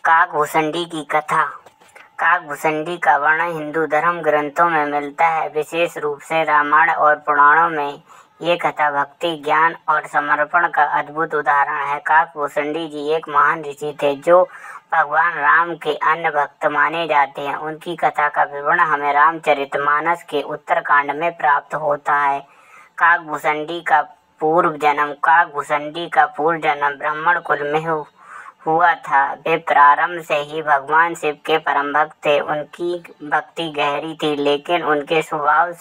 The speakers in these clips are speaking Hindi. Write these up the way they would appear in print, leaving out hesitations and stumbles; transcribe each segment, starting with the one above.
काकभूषणी की कथा। काकभूषणी का वर्णन हिंदू धर्म ग्रंथों में मिलता है, विशेष रूप से रामायण और पुराणों में। ये कथा भक्ति, ज्ञान और समर्पण का अद्भुत उदाहरण है। काकभूषणी जी एक महान ऋषि थे जो भगवान राम के अन्य भक्त माने जाते हैं। उनकी कथा का विवरण हमें रामचरितमानस के उत्तरकांड में प्राप्त होता है। काकभूषणी का पूर्व जन्म ब्राह्मण कुल में हुआ था। वे प्रारंभ से ही भगवान शिव के परम भक्त थे। उनकी भक्ति गहरी थी, लेकिन उनके स्वभाव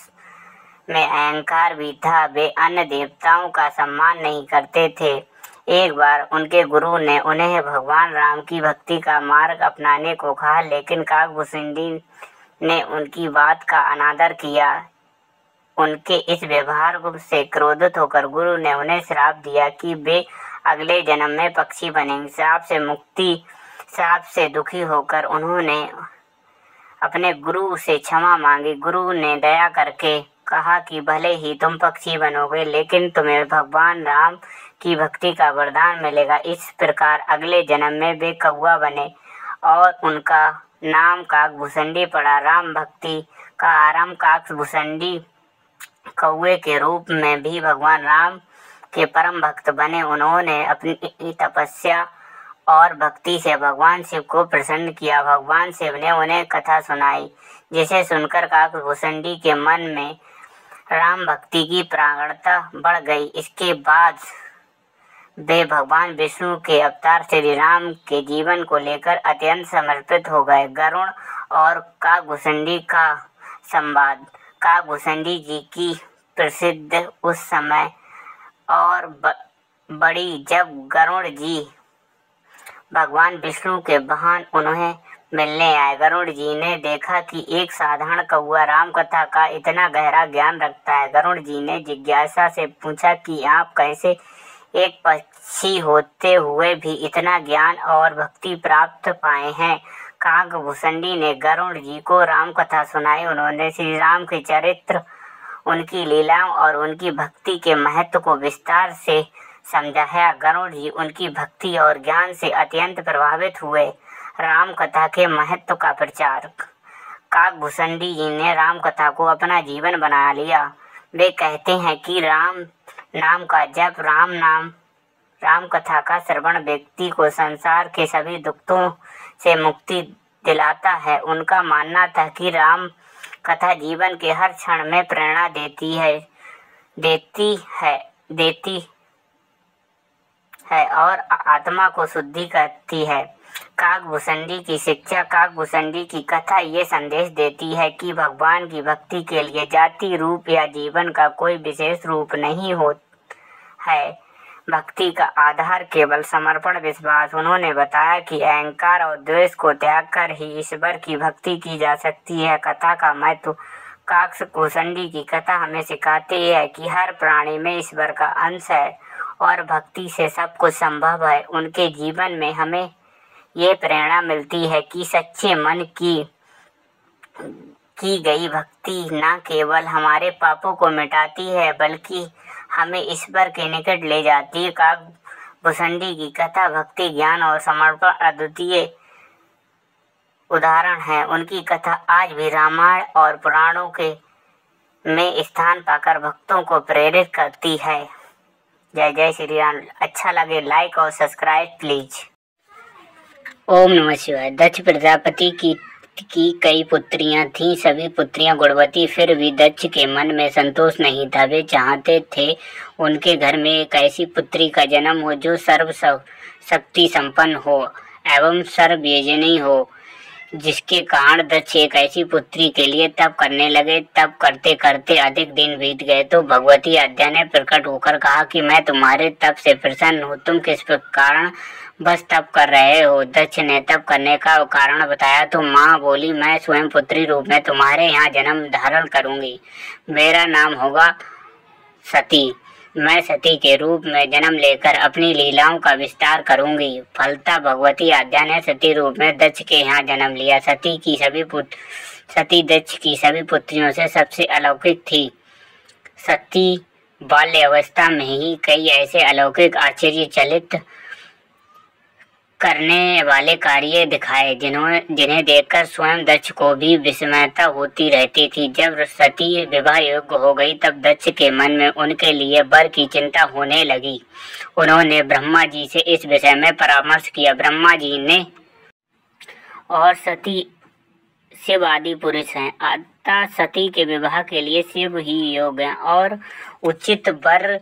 में अहंकार भी था। वे अन्य देवताओं का सम्मान नहीं करते थे। एक बार उनके गुरु ने उन्हें भगवान राम की भक्ति का मार्ग अपनाने को कहा, लेकिन काकभूषणी ने उनकी बात का अनादर किया। उनके इस व्यवहार से क्रोधित होकर गुरु ने उन्हें श्राप दिया कि वे अगले जन्म में पक्षी बनेंगे। श्राप से दुखी होकर उन्होंने अपने गुरु से क्षमा मांगी। गुरु ने दया करके कहा कि भले ही तुम पक्षी बनोगे, लेकिन तुम्हें भगवान राम की भक्ति का वरदान मिलेगा। इस प्रकार अगले जन्म में वे कौवा बने और उनका नाम काकभूषणी पड़ा। राम भक्ति का आरंभ काकभूषणी कौवे के रूप में भी भगवान राम के परम भक्त बने। उन्होंने अपनी तपस्या और भक्ति से भगवान शिव को प्रसन्न किया। भगवान शिव ने उन्हें कथा सुनाई, जिसे सुनकर काकभूषणी के मन में राम भक्ति की प्रगाढ़ता बढ़ गई। इसके बाद वे भगवान विष्णु के अवतार श्री राम के जीवन को लेकर अत्यंत समर्पित हो गए। गरुड़ और काकभूषणी का संवाद। काकभूषणी जी की प्रसिद्ध उस समय और बड़ी जब गरुड़ जी भगवान विष्णु के वाहन उन्हें मिलने आए। गरुड़ जी ने देखा कि एक साधारण कौवा राम कथा का इतना गहरा ज्ञान रखता है। गरुड़ जी ने जिज्ञासा से पूछा कि आप कैसे एक पक्षी होते हुए भी इतना ज्ञान और भक्ति प्राप्त पाए हैं। काकभूषणी ने गरुड़ जी को राम कथा सुनाई। उन्होंने श्री राम के चरित्र, उनकी लीलाओं और उनकी भक्ति के महत्व को विस्तार से समझाया। गरुड़ जी उनकी भक्ति और ज्ञान से अत्यंत प्रभावित हुए। राम कथा के महत्व का प्रचार। काकभूषणी जी ने राम कथा को अपना जीवन बना लिया। वे कहते हैं कि राम नाम का जप, राम कथा का श्रवण व्यक्ति को संसार के सभी दुखों से मुक्ति दिलाता है। उनका मानना था कि राम कथा जीवन के हर क्षण में प्रेरणा देती है और आत्मा को शुद्धि करती है। काकभूषणी की शिक्षा। काकभूषणी की कथा ये संदेश देती है कि भगवान की भक्ति के लिए जाति, रूप या जीवन का कोई विशेष रूप नहीं होता है। भक्ति का आधार केवल समर्पण, विश्वास। उन्होंने बताया कि अहंकार और द्वेष को त्याग कर ही ईश्वर की भक्ति की जा सकती है। कथा का महत्व। काकभूषणी की कथा हमें सिखाती है कि हर प्राणी में ईश्वर का अंश है और भक्ति से सब कुछ संभव है। उनके जीवन में हमें ये प्रेरणा मिलती है कि सच्चे मन की गई भक्ति न केवल हमारे पापों को मिटाती है, बल्कि हमें ईश्वर के निकट ले जाती है। काकभूषणी की कथा भक्ति, ज्ञान और समर्पण अद्वितीय उदाहरण है। उनकी कथा आज भी रामायण और पुराणों में स्थान पाकर भक्तों को प्रेरित करती है। जय जय श्री राम। अच्छा लगे लाइक और सब्सक्राइब प्लीज। ओम नमः शिवाय। दक्ष प्रजापति की कई पुत्रियां थीं। सभी पुत्रियां गुणवती, फिर भी दक्ष के मन में संतोष नहीं था। वे चाहते थे उनके घर में एक ऐसी पुत्री का जन्म हो जो सर्व शक्ति संपन्न हो एवं सर्वयजनी हो, जिसके कारण दक्ष एक ऐसी पुत्री के लिए तप करने लगे। तप करते करते अधिक दिन बीत गए तो भगवती आद्या ने प्रकट होकर कहा कि मैं तुम्हारे तप से प्रसन्न हूँ। तुम किस कारण बस तप कर रहे हो? दक्ष ने तप करने का कारण बताया तो माँ बोली, मैं स्वयं पुत्री रूप में तुम्हारे यहाँ जन्म धारण करूंगी। मेरा नाम होगा सती। मैं सती के रूप में जन्म लेकर अपनी लीलाओं का विस्तार करूंगी। फलतः भगवती आद्या ने सती रूप में दक्ष के यहाँ जन्म लिया। सती दक्ष की सभी पुत्रियों से सबसे अलौकिक थी। सती बाल्य अवस्था में ही कई ऐसे अलौकिक आश्चर्यचलित करने वाले कार्य दिखाए जिन्हें देखकर स्वयं दक्ष को भी विस्मयता होती रहती थी। जब सती विवाह योग्य हो गई तब दक्ष के मन में उनके लिए वर की चिंता होने लगी। उन्होंने ब्रह्मा जी से इस विषय में परामर्श किया। ब्रह्मा जी ने और सती शिव आदि पुरुष हैं, अतः सती के विवाह के लिए शिव ही योग्य हैं और उचित वर।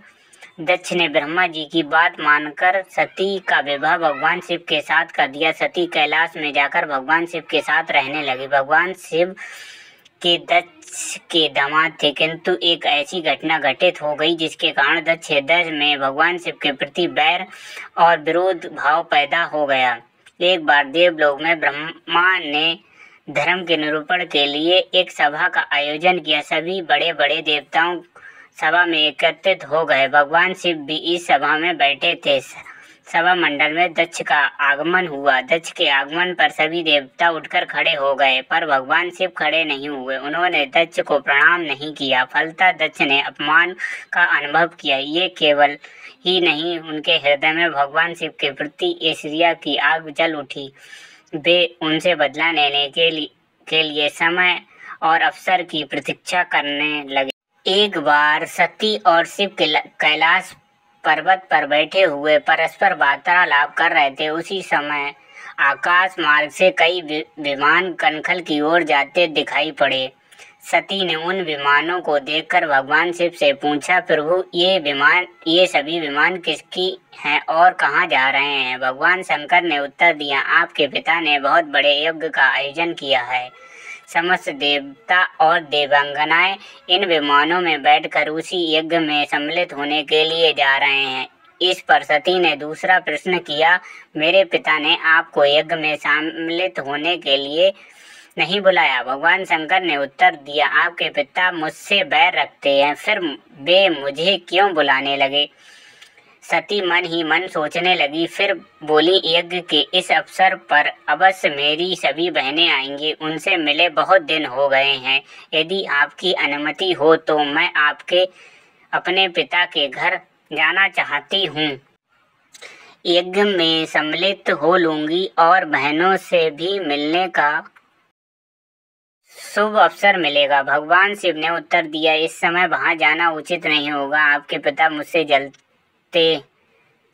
दक्ष ने ब्रह्मा जी की बात मानकर सती का विवाह भगवान शिव के साथ कर दिया। सती कैलाश में जाकर भगवान शिव के साथ रहने लगी। भगवान शिव के दक्ष के दामाद थे, किंतु एक ऐसी घटना घटित हो गई जिसके कारण दक्ष हृदय में भगवान शिव के प्रति बैर और विरोध भाव पैदा हो गया। एक बार देवलोक में ब्रह्मा ने धर्म के निरूपण के लिए एक सभा का आयोजन किया। सभी बड़े बड़े देवताओं सभा में एकत्रित हो गए। भगवान शिव भी इस सभा में बैठे थे। सभा मंडल में दक्ष का आगमन हुआ। दक्ष के आगमन पर सभी देवता उठकर खड़े हो गए, पर भगवान शिव खड़े नहीं हुए। उन्होंने दक्ष को प्रणाम नहीं किया। फलतः दक्ष ने अपमान का अनुभव किया। ये केवल ही नहीं, उनके हृदय में भगवान शिव के प्रति ईर्ष्या की आग जल उठी। वे उनसे बदला लेने के लिए समय और अवसर की प्रतीक्षा करने लगे। एक बार सती और शिव कैलाश पर्वत पर बैठे हुए परस्पर वार्तालाप कर रहे थे। उसी समय आकाश मार्ग से कई विमान कनखल की ओर जाते दिखाई पड़े। सती ने उन विमानों को देखकर भगवान शिव से पूछा, प्रभु ये सभी विमान किसकी हैं और कहाँ जा रहे हैं? भगवान शंकर ने उत्तर दिया, आपके पिता ने बहुत बड़े यज्ञ का आयोजन किया है। समस्त देवता और देवांगनाएं इन विमानों में बैठकर उसी यज्ञ में सम्मिलित होने के लिए जा रहे हैं। इस पर सती ने दूसरा प्रश्न किया, मेरे पिता ने आपको यज्ञ में सम्मिलित होने के लिए नहीं बुलाया? भगवान शंकर ने उत्तर दिया, आपके पिता मुझसे बैर रखते हैं, फिर वे मुझे क्यों बुलाने लगे? सती मन ही मन सोचने लगी, फिर बोली, यज्ञ के इस अवसर पर अवश्य मेरी सभी बहनें आएंगी। उनसे मिले बहुत दिन हो गए हैं। यदि आपकी अनुमति हो तो मैं अपने पिता के घर जाना चाहती हूँ। यज्ञ में सम्मिलित हो लूंगी और बहनों से भी मिलने का शुभ अवसर मिलेगा। भगवान शिव ने उत्तर दिया, इस समय वहां जाना उचित नहीं होगा। आपके पिता मुझसे जलते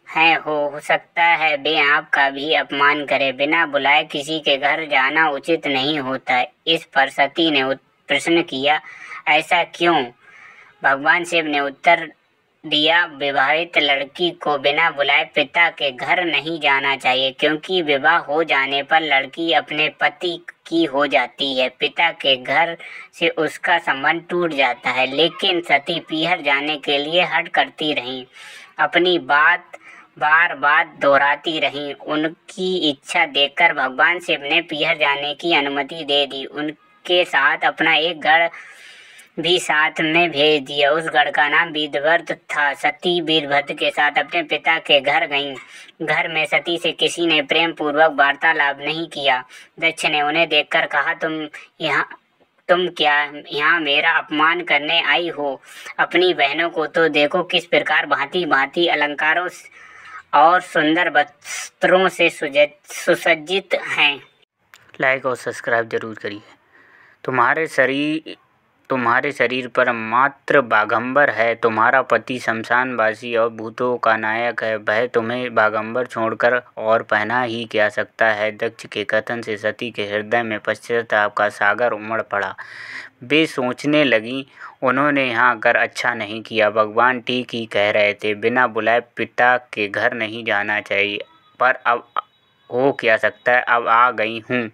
हैं, हो सकता है वे आपका भी अपमान करें। बिना बुलाए किसी के घर जाना उचित नहीं होता। इस पर सती ने प्रश्न किया, ऐसा क्यों? भगवान शिव ने उत्तर दिया, विवाहित लड़की को बिना बुलाए पिता के घर नहीं जाना चाहिए, क्योंकि विवाह हो जाने पर लड़की अपने पति की हो जाती है। पिता के घर से उसका संबंध टूट जाता है। लेकिन सती पीहर जाने के लिए हठ करती रहीं, अपनी बात बार बार दोहराती रहीं। उनकी इच्छा देखकर भगवान शिव ने पीहर जाने की अनुमति दे दी। उनके साथ अपना एक गढ़ भी साथ में भेज दिया। उस गढ़ का नाम वीरभद्र था। सती वीरभद्र के साथ अपने पिता के घर गईं। घर में सती से किसी ने प्रेम पूर्वक वार्तालाप नहीं किया। दक्ष ने उन्हें देखकर कहा, तुम क्या यहाँ मेरा अपमान करने आई हो? अपनी बहनों को तो देखो, किस प्रकार भांति भांति अलंकारों और सुंदर वस्त्रों से सुसज्जित हैं। लाइक और सब्सक्राइब जरूर करिए। तुम्हारे शरीर पर मात्र बागंबर है। तुम्हारा पति शमशानवासी और भूतों का नायक है। वह तुम्हें बागंबर छोड़कर और पहना ही क्या सकता है? दक्ष के कथन से सती के हृदय में पश्चाताप का सागर उमड़ पड़ा। वे सोचने लगी, उन्होंने यहाँ आकर अच्छा नहीं किया। भगवान ठीक ही कह रहे थे, बिना बुलाए पिता के घर नहीं जाना चाहिए। पर अब हो क्या सकता है, अब आ गई हूँ।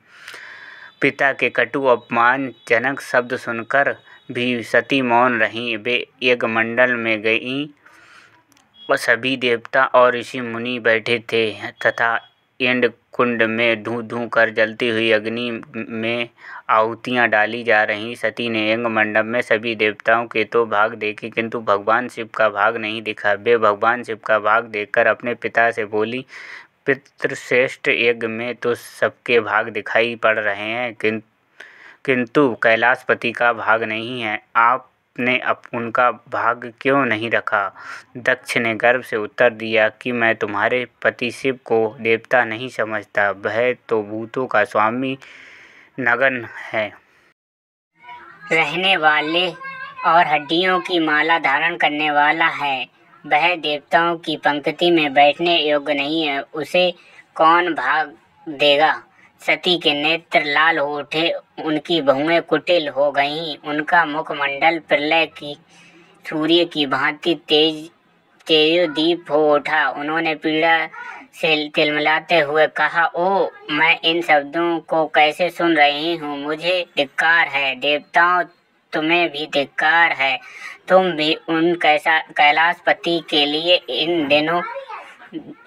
पिता के कटु अपमानजनक शब्द सुनकर भी सती मौन रहीं। वे यज्ञ मंडल में गईं और सभी देवता और ऋषि मुनि बैठे थे तथा इंद्र कुंड में धूं धूं कर जलती हुई अग्नि में आहुतियाँ डाली जा रहीं। सती ने यज्ञ मंडप में सभी देवताओं के तो भाग देखे, किंतु भगवान शिव का भाग नहीं दिखा। वे भगवान शिव का भाग देखकर अपने पिता से बोली, पितृश्रेष्ठ यज्ञ में तो सबके भाग दिखाई पड़ रहे हैं, किंतु कैलाशपति का भाग नहीं है। आप आपने उनका भाग क्यों नहीं रखा? दक्ष ने गर्व से उत्तर दिया कि मैं तुम्हारे पति शिव को देवता नहीं समझता, वह तो भूतों का स्वामी नगन है, रहने वाले और हड्डियों की माला धारण करने वाला है। वह देवताओं की पंक्ति में बैठने योग्य नहीं है, उसे कौन भाग देगा? सती के नेत्र लाल हो उठे, उनकी भौहें कुटिल हो गईं, उनका मुखमंडल प्रलय की सूर्य की भांति तेजोदीप हो उठा। उन्होंने पीड़ा से तिलमिलाते हुए कहा, ओ मैं इन शब्दों को कैसे सुन रही हूँ, मुझे धिक्कार है। देवताओं, तुम्हें भी धिक्कार है, तुम भी उन कैलाशपति के लिए इन दिनों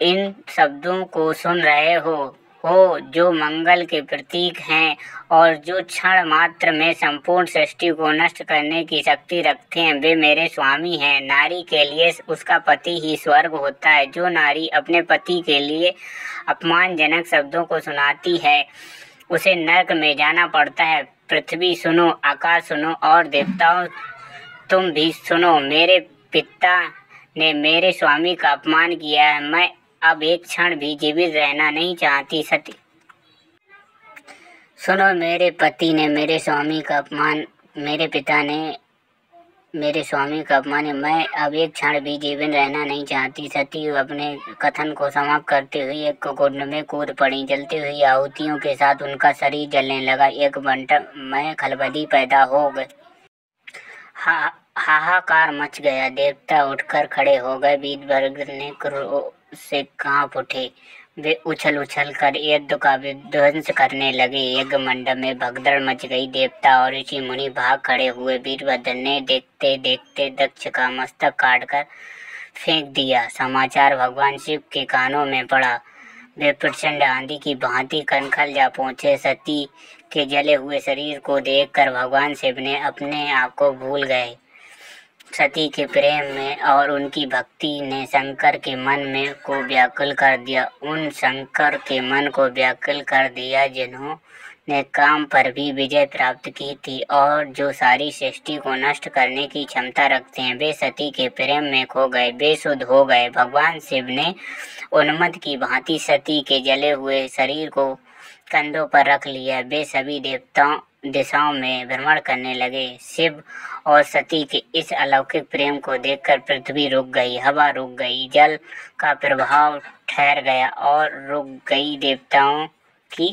इन शब्दों को सुन रहे हो जो मंगल के प्रतीक हैं और जो क्षण मात्र में संपूर्ण सृष्टि को नष्ट करने की शक्ति रखते हैं। वे मेरे स्वामी हैं। नारी के लिए उसका पति ही स्वर्ग होता है। जो नारी अपने पति के लिए अपमानजनक शब्दों को सुनाती है, उसे नरक में जाना पड़ता है। पृथ्वी सुनो, आकाश सुनो और देवताओं तुम भी सुनो। मेरे पिता ने मेरे स्वामी का अपमान किया है, मैं अब एक क्षण भी जीवित रहना नहीं चाहती। सती, सुनो, मेरे पति ने मेरे स्वामी का अपमान, मेरे पिता ने मेरे स्वामी का अपमान है, मैं अब एक क्षण भी जीवित रहना नहीं चाहती। सती अपने कथन को समाप्त करते हुए एक कुंड में कूद पड़ी। जलती हुई आहुतियों के साथ उनका शरीर जलने लगा। एक मंडप में खलबली पैदा हो गई। हाहाकार मच गया। देवता उठकर खड़े हो गए। वीरभद्र ने क्रोध से कांप उठे। वे उछल उछल कर यज्ञ का विध्वंस करने लगे। यज्ञ मंडप में भगदड़ मच गई। देवता और ऋषि मुनि भाग खड़े हुए। वीरभद्र ने देखते देखते दक्ष का मस्तक काटकर फेंक दिया। समाचार भगवान शिव के कानों में पड़ा। वे प्रचंड आंधी की भांति कनखल जा पहुंचे। सती के जले हुए शरीर को देखकर भगवान शिव ने अपने आप को भूल गए। सती के प्रेम में और उनकी भक्ति ने शंकर के मन में को व्याकुल कर दिया। उन शंकर के मन को व्याकुल कर दिया जिन्होंने काम पर भी विजय प्राप्त की थी और जो सारी सृष्टि को नष्ट करने की क्षमता रखते हैं। वे सती के प्रेम में खो गए, बेसुध हो गए। भगवान शिव ने उन्मत्त की भांति सती के जले हुए शरीर को कंधों पर रख लिया। वे सभी दिशाओं में भ्रमण करने लगे। शिव और सती के इस अलौकिक प्रेम को देखकर पृथ्वी रुक गई, हवा रुक गई, जल का प्रभाव ठहर गया और रुक गई। देवताओं की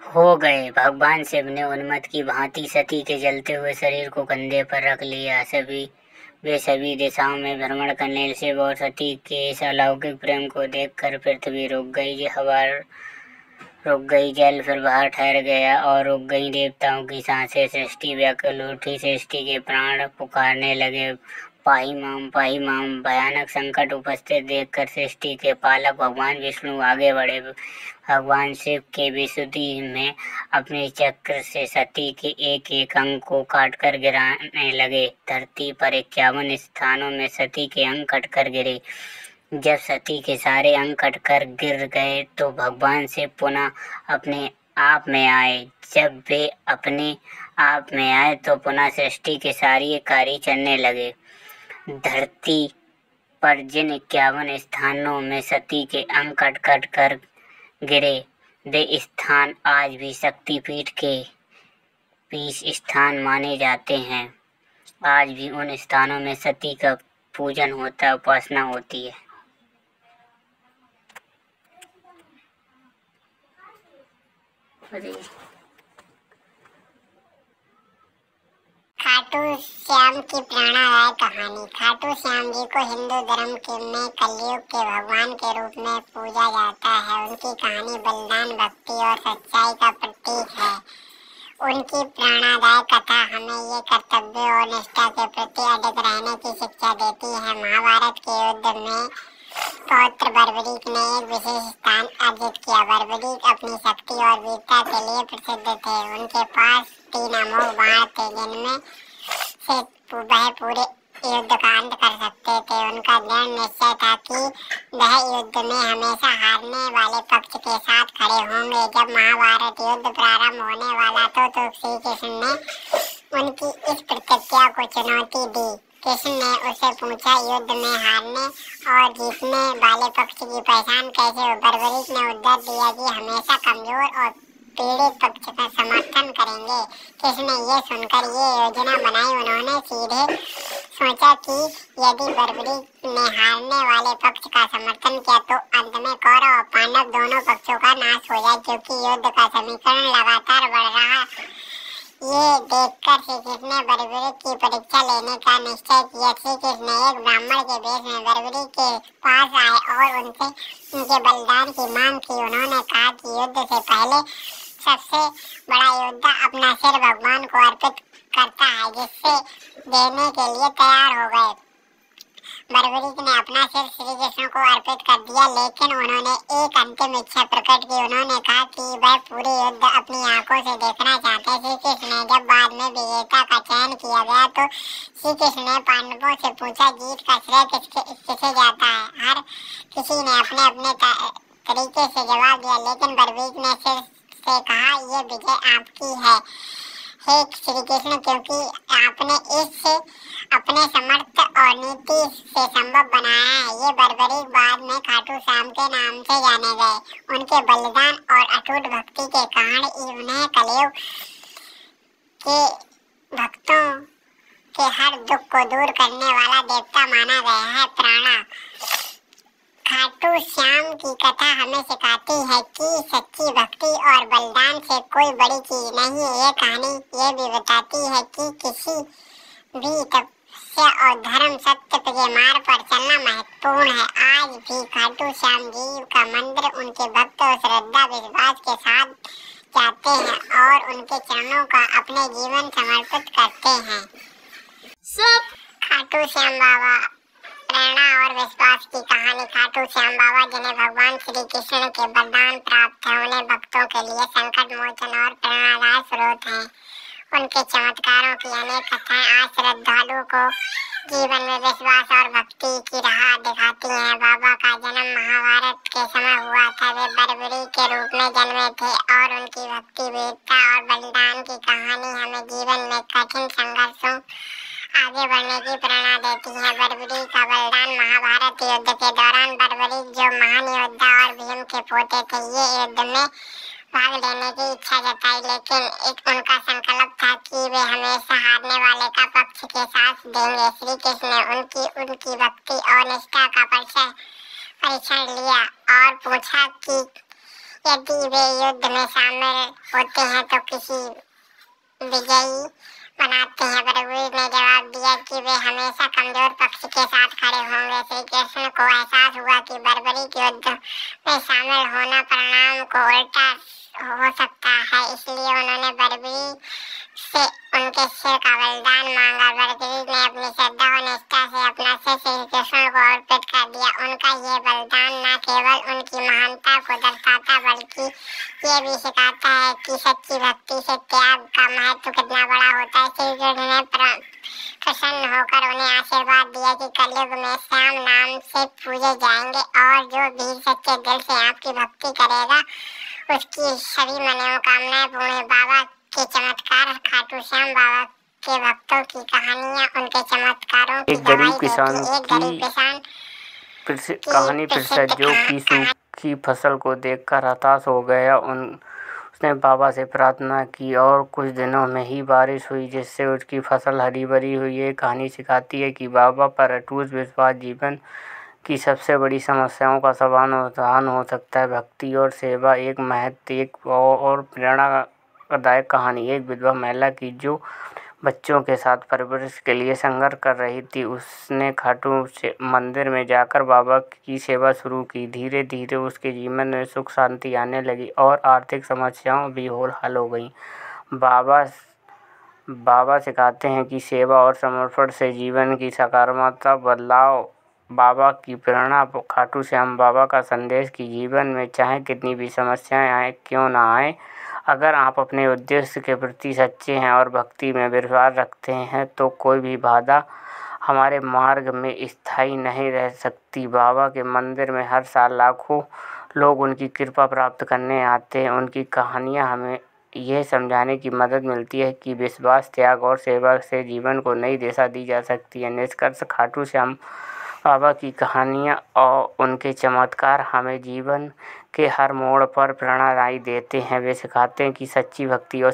हो गए। भगवान शिव ने उन्मत्त की भांति सती के जलते हुए शरीर को कंधे पर रख लिया। वे सभी दिशाओं में भ्रमण करने। शिव और सती के इस अलौकिक प्रेम को देखकर पृथ्वी रुक गई, हवा रुक गई, जल प्रवाह ठहर गया और रुक गई। देवताओं की सांसें। सृष्टि व्याकुल उठी। सृष्टि के प्राण पुकारने लगे, पाही माम। भयानक संकट उपस्थित देखकर सृष्टि के पालक भगवान विष्णु आगे बढ़े। भगवान शिव के विशुद्धि में अपने चक्र से सती के एक एक अंग को काटकर गिराने लगे। धरती पर 51 स्थानों में सती के अंग कटकर गिरे। जब सती के सारे अंग कटकर गिर गए तो भगवान शिव पुनः अपने आप में आए। जब वे अपने आप में आए तो पुनः सृष्टि के सारे कार्य चलने लगे। धरती पर जिन 51 स्थानों में सती के अंग कट कर गिरे, वे स्थान आज भी शक्तिपीठ के 20 स्थान माने जाते हैं। आज भी उन स्थानों में सती का पूजन होता है, उपासना होती है। खाटू श्याम की प्रेरणादायक कहानी। खाटू श्याम जी को हिंदू धर्म में कलयुग के भगवान के रूप में पूजा जाता है। उनकी कहानी बलिदान, भक्ति और सच्चाई का प्रतीक है। उनकी प्रेरणादायक कथा हमें ये कर्तव्य और निष्ठा के प्रति अडिग रहने की शिक्षा देती है। महाभारत के युद्ध में पौत्र बर्बरीक ने एक विशेष स्थान अर्जित किया। बर्बरीक अपनी शक्ति और वीरता के लिए प्रसिद्ध थे। उनके पास 3 अमोघ बाण थे जिनमें से वह पूरे युद्ध का अंत कर सकते थे। उनका दृढ़ निश्चय था कि वह युद्ध में हमेशा हारने वाले पक्ष के साथ खड़े होंगे। जब महाभारत युद्ध प्रारंभ होने वाला तो श्री कृष्ण ने उनकी इस प्रतिज्ञा को चुनौती दी। कृष्ण ने उससे पूछा, युद्ध में हारने और जीतने वाले पक्ष की पहचान कैसे हो? बर्बरीक ने उत्तर दिया कि हमेशा कमजोर और पीड़ित पक्ष का समर्थन करेंगे। कृष्ण ने ये सुनकर ये योजना बनाई। उन्होंने सीधे सोचा कि यदि बर्बरीक ने हारने वाले पक्ष का समर्थन किया तो अंत में कौरव और पांडव दोनों पक्षों का नाश हो जाए, क्योंकि युद्ध का समीकरण लगातार बढ़ रहा। ये देखकर श्री कृष्ण ने बर्बरीक की परीक्षा लेने का निश्चय किया। श्री कृष्ण एक ब्राह्मण के वेश में बर्बरीक के पास आए और उनसे उनके बलिदान की मांग की। उन्होंने कहा कि युद्ध से पहले सबसे बड़ा योद्धा अपना सिर भगवान को अर्पित करता है, जिससे देने के लिए तैयार हो गए। बर्बरीक ने अपना सिर श्री कृष्ण को अर्पित कर दिया, लेकिन उन्होंने एक अंतिम इच्छा प्रकट की। उन्होंने कहा कि वह पूरे युद्ध अपनी आंखों से देखना चाहते हैं। श्री कृष्ण ने जब बाद में विजेता का चयन किया गया तो श्री कृष्ण ने पांडवों से पूछा, जीत का श्रेय किसे जाता है? हर किसी ने अपने अपने तरीके से जवाब दिया, लेकिन बर्बरीक ने सिर से कहा, ये विजय आपकी है हे श्री कृष्ण, क्योंकि आपने इस अपने समर्थ और नीति से संभव बनाया है। ये बर्बरीक बाद में खाटू श्याम के नाम से जाने गए। उनके बलिदान और अटूट भक्ति के कारण उन्हें कलयुग के भक्तों के हर दुख को दूर करने वाला देवता माना गया है। प्रेरणा। खाटू श्याम की कथा हमें सिखाती है कि सच्ची भक्ति और बलिदान से कोई बड़ी चीज नहीं है। ये कहानी ये भी बताती है कि किसी भी तपस्या और धर्म सत्य के मार्ग पर चलना महत्वपूर्ण है। आज भी खाटू श्याम जी का मंदिर उनके भक्त और श्रद्धा विश्वास के साथ जाते हैं और उनके चरणों का अपने जीवन समर्पित करते हैं। सब खाटू श्याम बाबा। प्रेरणा और विश्वास की कहानी। खाटू श्याम बाबा, जिन्हें भगवान श्री कृष्ण के वरदान प्राप्त है, उन्हें भक्तों के लिए संकट मोचन और प्रेरणादायक स्रोत हैं। उनके चमत्कारों की अनेक कथाएं आज श्रद्धालुओं को जीवन में विश्वास और भक्ति की राह दिखाती हैं। बाबा का जन्म महाभारत के समय हुआ था। वे बर्बरीक के रूप में जन्मे थे और उनकी भक्ति, वीरता और बलिदान की कहानी हमें जीवन में कठिन संघर्षों आगे बढ़ने की प्रेरणा देती है। बर्बरीक का बलिदान। महाभारत युद्ध के दौरान बर्बरीक, जो महान योद्धा और भीम के पोते थे, ये युद्ध में भाग लेने की इच्छा जताई, लेकिन उनका संकल्प था कि वे हमेशा हारने वाले का पक्ष के साथ देंगे। श्री कृष्ण ने उनकी भक्ति और निष्ठा का परीक्षण लिया और पूछा कि यदि वे युद्ध में शामिल होते हैं तो किसी विजयी बनाते हैं। बर्बरीक ने जवाब दिया कि वे हमेशा कमजोर पक्ष के साथ खड़े होंगे। श्री कृष्ण को एहसास हुआ कि बर्बरीक युद्ध में शामिल होना परिणाम को उल्टा हो सकता है, इसलिए उन्होंने बर्बरीक से उनके सिर का बलिदान मांगा। बर्बरीक ने अपनी श्रद्धा और निष्ठा से अपना सिर श्री कृष्ण को अर्पित कर दिया। उनका ये बलिदान न केवल उनकी महानता को दर्शाता बल्कि ये भी सिखाता है कि सच्ची भक्ति से त्याग का महत्व कितना बड़ा होता है। श्री कृष्ण ने प्रसन्न होकर उन्हें आशीर्वाद दिया कि कलयुग में श्याम नाम से पूजे जाएंगे और जो भी सच्चे दिल से आपकी भक्ति करेगा उसकी सभी मनोकामनाएं पूर्ण। बाबा के चमत्कार। खाटू श्याम बाबा के भक्तों की कहानियां उनके चमत्कारों की गरीब किसान की कहानी प्रसिद्ध, जो कि सूखी फसल को देखकर हताश हो गया। उसने बाबा से प्रार्थना की और कुछ दिनों में ही बारिश हुई, जिससे उसकी फसल हरी भरी हुई। ये कहानी सिखाती है कि बाबा पर अटूट विश्वास जीवन की सबसे बड़ी समस्याओं का समाधान हो सकता है। भक्ति और सेवा। एक और प्रेरणादायक कहानी। एक विधवा महिला की जो बच्चों के साथ परवरिश के लिए संघर्ष कर रही थी। उसने खाटू से मंदिर में जाकर बाबा की सेवा शुरू की। धीरे धीरे उसके जीवन में सुख शांति आने लगी और आर्थिक समस्याओं भी हल हो गई। बाबा सिखाते हैं कि सेवा और समर्पण से जीवन की सकारात्मक बदलाव। बाबा की प्रेरणा। खाटू श्याम बाबा का संदेश कि जीवन में चाहे कितनी भी समस्याएं आए क्यों ना आए, अगर आप अपने उद्देश्य के प्रति सच्चे हैं और भक्ति में विश्वास रखते हैं तो कोई भी बाधा हमारे मार्ग में स्थायी नहीं रह सकती। बाबा के मंदिर में हर साल लाखों लोग उनकी कृपा प्राप्त करने आते हैं। उनकी कहानियाँ हमें यह समझाने की मदद मिलती है कि विश्वास, त्याग और सेवा से जीवन को नई दिशा दी जा सकती है। निष्कर्ष, खाटू श्याम बाबा की कहानियाँ और उनके चमत्कार हमें जीवन के हर मोड़ पर प्रेरणादायी देते हैं। वे सिखाते हैं कि सच्ची भक्ति और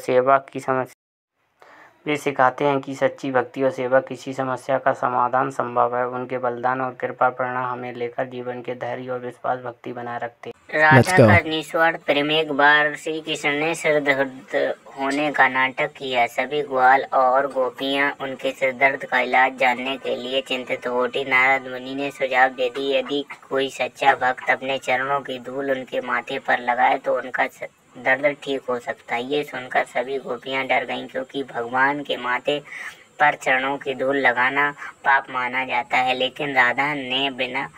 सेवा किसी समस्या का समाधान संभव है। उनके बलिदान और कृपा प्रेरणा हमें लेकर जीवन के धैर्य और विश्वास भक्ति बनाए रखते हैं। राधा का निस्वार्थ प्रेम। एक बार श्री कृष्ण ने सिरदर्द होने का नाटक किया। सभी ग्वाल और गोपियां उनके सिरदर्द का इलाज जानने के लिए चिंतित हो उठी। नारद मुनि ने सुझाव दे दी, यदि कोई सच्चा भक्त अपने चरणों की धूल उनके माथे पर लगाए तो उनका दर्द ठीक हो सकता है। ये सुनकर सभी गोपियां डर गईं, क्योंकि भगवान के माथे पर चरणों की धूल लगाना पाप माना जाता है। लेकिन राधा ने बिना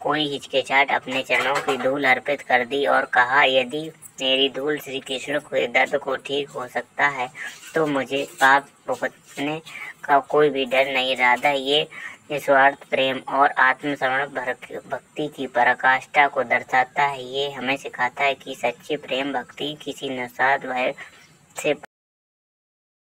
कोई हिचकिचाहट अपने चरणों की धूल अर्पित कर दी और कहा, यदि मेरी धूल श्री कृष्ण के दर्द को ठीक हो सकता है तो मुझे पाप भुगतने का कोई भी डर नहीं। राधा ये निस्वार्थ प्रेम और आत्मसमर्पण भक्ति की पराकाष्ठा को दर्शाता है। ये हमें सिखाता है कि सच्ची प्रेम भक्ति किसी निस्वार्थ